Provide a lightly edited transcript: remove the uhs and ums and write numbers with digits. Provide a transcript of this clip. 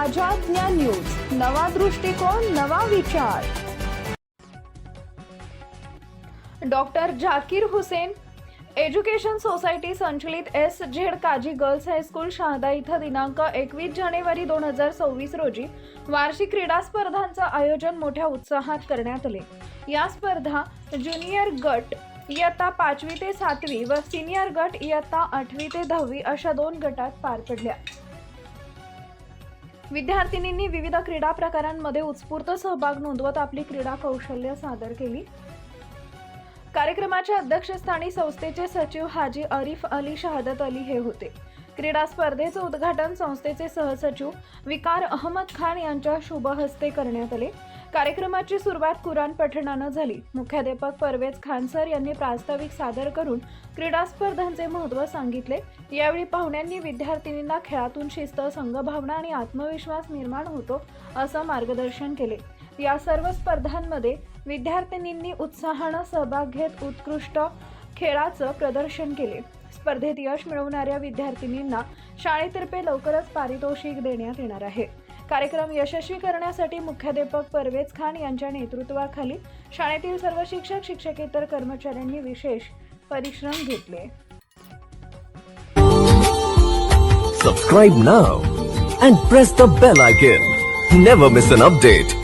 आझाद ज्ञान न्यूज, नवा दृष्टिकोन, नवा विचार। Doctor Zakir Hussain education society संचलित SZ Kazi girls high school Shahada इथं दिनांक 21 जानेवारी 2026 रोजी वार्षिक क्रीडा स्पर्धांचं आयोजन मोठ्या उत्साहात करण्यात आले। या स्पर्धा ज्युनियर गट इयत्ता 5वी ते 7वी व सिनियर गट इयत्ता 8वी ते 10वी अशा 2 गटात पार पडल्या। विद्यार्थिनींनी विविध क्रीडा प्रकारांमध्ये उत्स्फूर्त सहभाग नोंदवत आपली क्रीडा कौशल्य सादर केली। कार्यक्रमाच्या अध्यक्षस्थानी संस्थेचे सचिव हाजी आरिफ अली शहादत अली हे होते। क्रीडा स्पर्धेचे उद्घाटन संस्थेचे सहसचिव विकार अहमद खान यांच्या शुभ हस्ते करण्यात आले। कार्यक्रमाची सुरुवात कुराण पठणाने झाली। मुख्याध्यापक परवेज खान सर यांनी प्रास्ताविक सादर करून क्रीडा स्पर्धांचे महत्त्व सांगितले। यावेळी पाहुण्यांनी विद्यार्थिनींना खेळातून शिस्त, संघभावना आणि आत्मविश्वास निर्माण होतो असं मार्गदर्शन केले। या सर्व स्पर्धांमध्ये विद्यार्थिनींनी उत्साहाने सहभाग घेत उत्कृष्ट खेळाचं प्रदर्शन केले। स्पर्धेत यश मिळवणाऱ्या विद्यार्थिनींना शाळेतर्फे लवकरच पारितोषिक देण्यात येणार आहे। कार्यक्रम यशस्वी करण्यासाठी मुख्याध्यापक परवेज खान यांच्या नेतृत्वाखाली शाळेतील सर्व शिक्षक, शिक्षकेतर कर्मचाऱ्यांनी विशेष परिश्रम घेतले। Subscribe now and press the bell icon. Never miss an update.